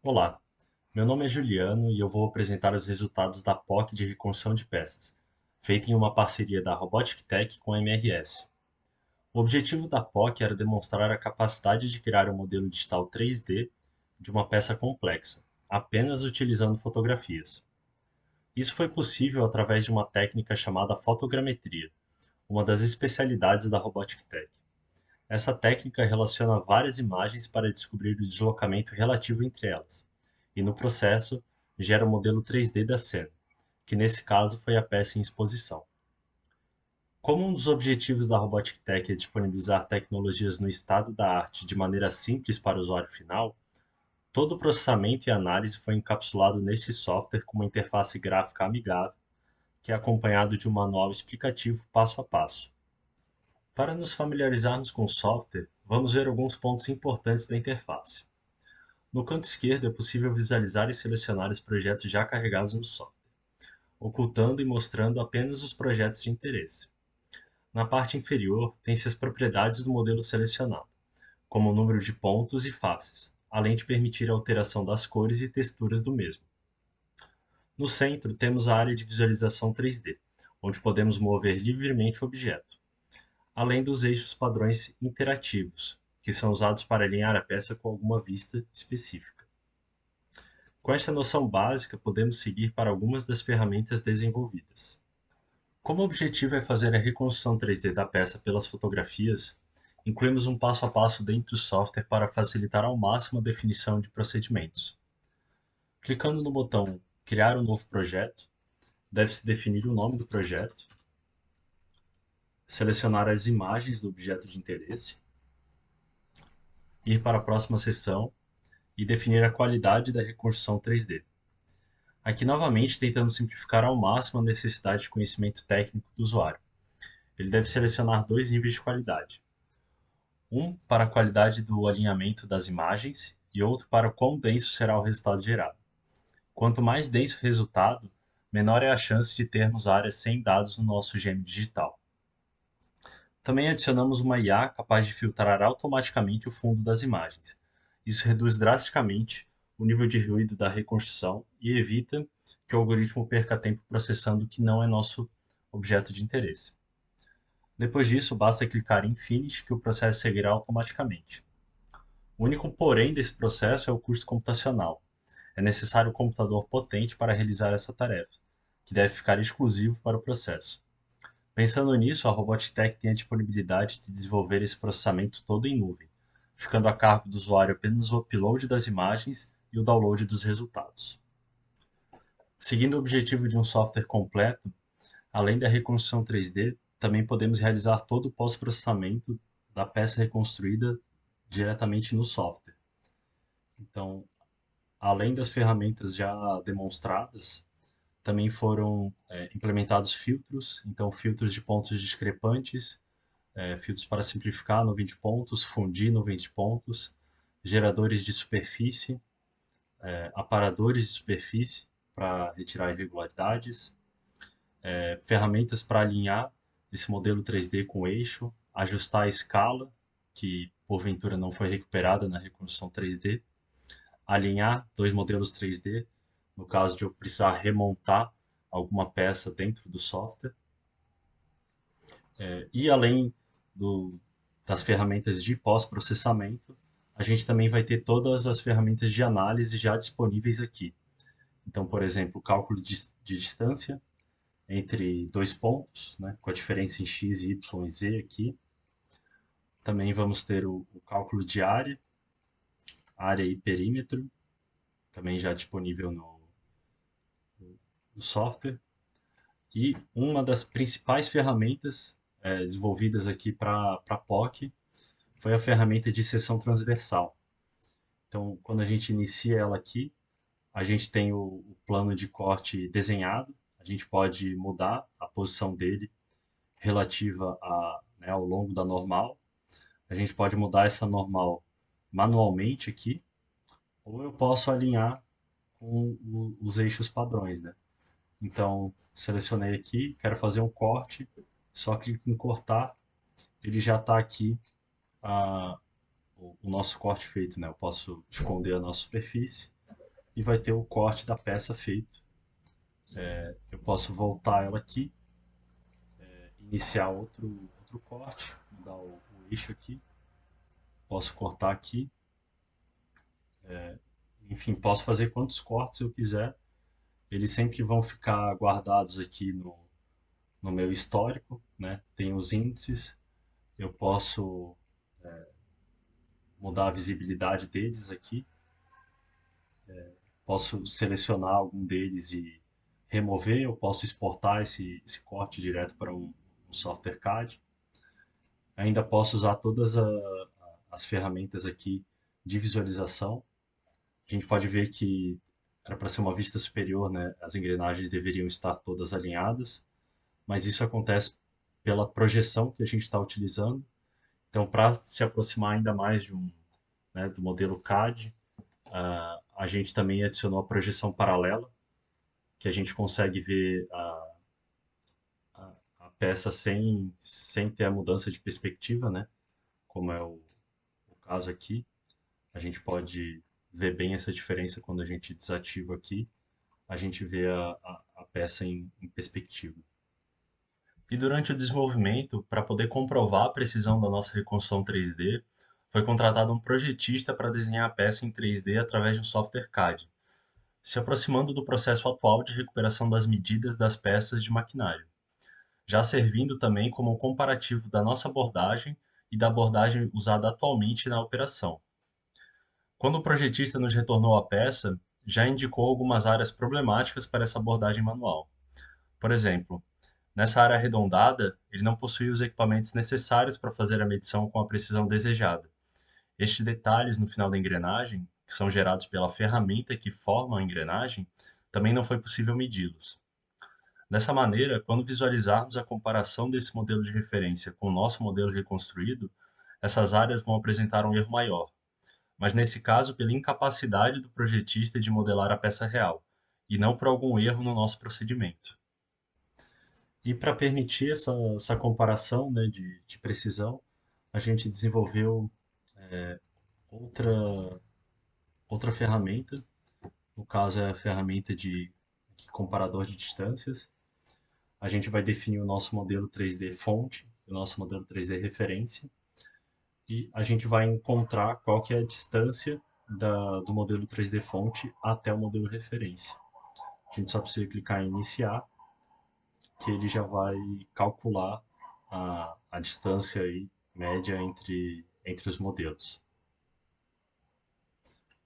Olá, meu nome é Juliano e eu vou apresentar os resultados da POC de reconstrução de peças, feita em uma parceria da Robotic Tech com a MRS. O objetivo da POC era demonstrar a capacidade de criar um modelo digital 3D de uma peça complexa, apenas utilizando fotografias. Isso foi possível através de uma técnica chamada fotogrametria, uma das especialidades da Robotic Tech. Essa técnica relaciona várias imagens para descobrir o deslocamento relativo entre elas, e no processo gera o modelo 3D da cena, que nesse caso foi a peça em exposição. Como um dos objetivos da Robotic Tech é disponibilizar tecnologias no estado da arte de maneira simples para o usuário final, todo o processamento e análise foi encapsulado nesse software com uma interface gráfica amigável, que é acompanhado de um manual explicativo passo a passo. Para nos familiarizarmos com o software, vamos ver alguns pontos importantes da interface. No canto esquerdo é possível visualizar e selecionar os projetos já carregados no software, ocultando e mostrando apenas os projetos de interesse. Na parte inferior, tem-se as propriedades do modelo selecionado, como o número de pontos e faces, além de permitir a alteração das cores e texturas do mesmo. No centro, temos a área de visualização 3D, onde podemos mover livremente o objeto, além dos eixos padrões interativos, que são usados para alinhar a peça com alguma vista específica. Com esta noção básica, podemos seguir para algumas das ferramentas desenvolvidas. Como o objetivo é fazer a reconstrução 3D da peça pelas fotografias, incluímos um passo a passo dentro do software para facilitar ao máximo a definição de procedimentos. Clicando no botão Criar um novo projeto, deve-se definir o nome do projeto, selecionar as imagens do objeto de interesse, ir para a próxima seção e definir a qualidade da reconstrução 3D. Aqui novamente tentamos simplificar ao máximo a necessidade de conhecimento técnico do usuário. Ele deve selecionar dois níveis de qualidade. Um para a qualidade do alinhamento das imagens e outro para o quão denso será o resultado gerado. Quanto mais denso o resultado, menor é a chance de termos áreas sem dados no nosso gêmeo digital. Também adicionamos uma IA capaz de filtrar automaticamente o fundo das imagens. Isso reduz drasticamente o nível de ruído da reconstrução e evita que o algoritmo perca tempo processando o que não é nosso objeto de interesse. Depois disso, basta clicar em Finish que o processo seguirá automaticamente. O único porém desse processo é o custo computacional. É necessário um computador potente para realizar essa tarefa, que deve ficar exclusivo para o processo. Pensando nisso, a Robotech tem a disponibilidade de desenvolver esse processamento todo em nuvem, ficando a cargo do usuário apenas o upload das imagens e o download dos resultados. Seguindo o objetivo de um software completo, além da reconstrução 3D, também podemos realizar todo o pós-processamento da peça reconstruída diretamente no software. Então, além das ferramentas já demonstradas, também foram implementados filtros, então filtros de pontos discrepantes, filtros para simplificar nuvem de pontos, fundir nuvens de pontos, geradores de superfície, aparadores de superfície para retirar irregularidades, ferramentas para alinhar esse modelo 3D com o eixo, ajustar a escala, que porventura não foi recuperada na reconstrução 3D, alinhar dois modelos 3D, no caso de eu precisar remontar alguma peça dentro do software. E além do, das ferramentas de pós-processamento, a gente também vai ter todas as ferramentas de análise já disponíveis aqui. Então, por exemplo, cálculo de distância entre dois pontos, né, com a diferença em x, y e z aqui. Também vamos ter o cálculo de área e perímetro, também já disponível no software. E uma das principais ferramentas desenvolvidas aqui para a POC foi a ferramenta de seção transversal. Então, quando a gente inicia ela aqui, a gente tem o plano de corte desenhado, a gente pode mudar a posição dele relativa né, ao longo da normal. A gente pode mudar essa normal manualmente aqui, ou eu posso alinhar com os eixos padrões, né? Então, selecionei aqui, quero fazer um corte, só clico em cortar, ele já está aqui o nosso corte feito, né? Eu posso esconder a nossa superfície e vai ter o corte da peça feito. Eu posso voltar ela aqui, iniciar outro corte, mudar o eixo aqui, posso cortar aqui, enfim, posso fazer quantos cortes eu quiser. Eles sempre vão ficar guardados aqui no meu histórico, né? Tem os índices, eu posso mudar a visibilidade deles aqui, posso selecionar algum deles e remover, eu posso exportar esse corte direto para um software CAD. Ainda posso usar todas as ferramentas aqui de visualização. A gente pode ver que era para ser uma vista superior, né? As engrenagens deveriam estar todas alinhadas, mas isso acontece pela projeção que a gente está utilizando. Então, para se aproximar ainda mais né, do modelo CAD, a gente também adicionou a projeção paralela, que a gente consegue ver a peça sem ter a mudança de perspectiva, né? Como é o caso aqui. A gente pode ver bem essa diferença quando a gente desativa aqui. A gente vê a peça em perspectiva. E durante o desenvolvimento, para poder comprovar a precisão da nossa reconstrução 3D, foi contratado um projetista para desenhar a peça em 3D através de um software CAD, se aproximando do processo atual de recuperação das medidas das peças de maquinário, já servindo também como um comparativo da nossa abordagem e da abordagem usada atualmente na operação. Quando o projetista nos retornou a peça, já indicou algumas áreas problemáticas para essa abordagem manual. Por exemplo, nessa área arredondada, ele não possuía os equipamentos necessários para fazer a medição com a precisão desejada. Estes detalhes no final da engrenagem, que são gerados pela ferramenta que forma a engrenagem, também não foi possível medi-los. Dessa maneira, quando visualizarmos a comparação desse modelo de referência com o nosso modelo reconstruído, essas áreas vão apresentar um erro maior, mas nesse caso pela incapacidade do projetista de modelar a peça real, e não por algum erro no nosso procedimento. E para permitir essa comparação, né, de precisão, a gente desenvolveu outra, outra ferramenta, no caso é a ferramenta de comparador de distâncias. A gente vai definir o nosso modelo 3D fonte, o nosso modelo 3D referência, e a gente vai encontrar qual que é a distância do modelo 3D fonte até o modelo referência. A gente só precisa clicar em iniciar, que ele já vai calcular a distância aí, média entre os modelos.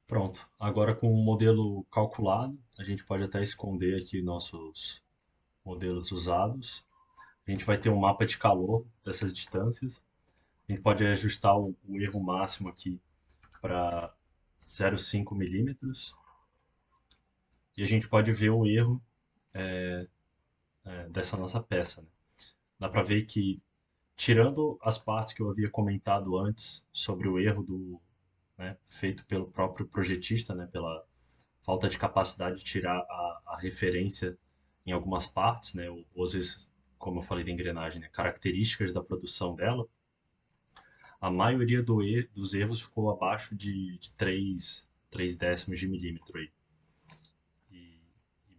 Pronto, agora com o modelo calculado, a gente pode até esconder aqui nossos modelos usados. A gente vai ter um mapa de calor dessas distâncias. A gente pode ajustar o erro máximo aqui para 0,5 milímetros. E a gente pode ver o erro dessa nossa peça, né? Dá para ver que, tirando as partes que eu havia comentado antes sobre o erro né, feito pelo próprio projetista, né, pela falta de capacidade de tirar a referência em algumas partes, né, ou às vezes, como eu falei da engrenagem, né, características da produção dela, a maioria dos erros ficou abaixo de 3 décimos de milímetro aí. E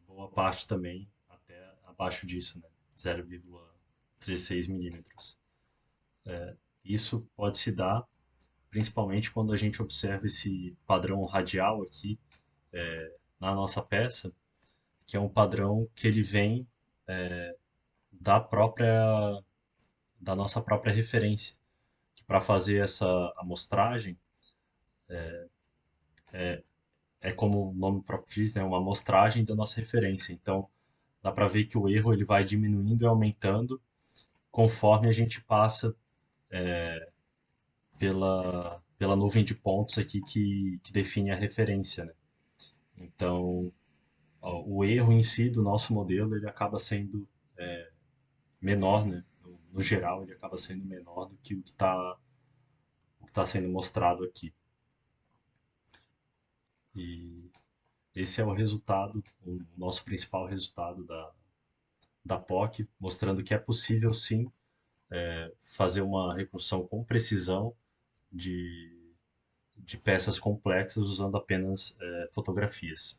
boa parte também até abaixo disso, né, 0,16 milímetros. Isso pode se dar principalmente quando a gente observa esse padrão radial aqui na nossa peça, que é um padrão que ele vem da própria da nossa própria referência. Que para fazer essa amostragem é como o nome próprio diz, né, uma amostragem da nossa referência. Então, dá para ver que o erro ele vai diminuindo e aumentando conforme a gente passa pela nuvem de pontos aqui que define a referência, né? Então, ó, o erro em si do nosso modelo ele acaba sendo menor, né? No geral, ele acaba sendo menor do que o que tá sendo mostrado aqui. E esse é o resultado, o nosso principal resultado da POC, mostrando que é possível sim fazer uma reconstrução com precisão de, de peças complexas usando apenas fotografias.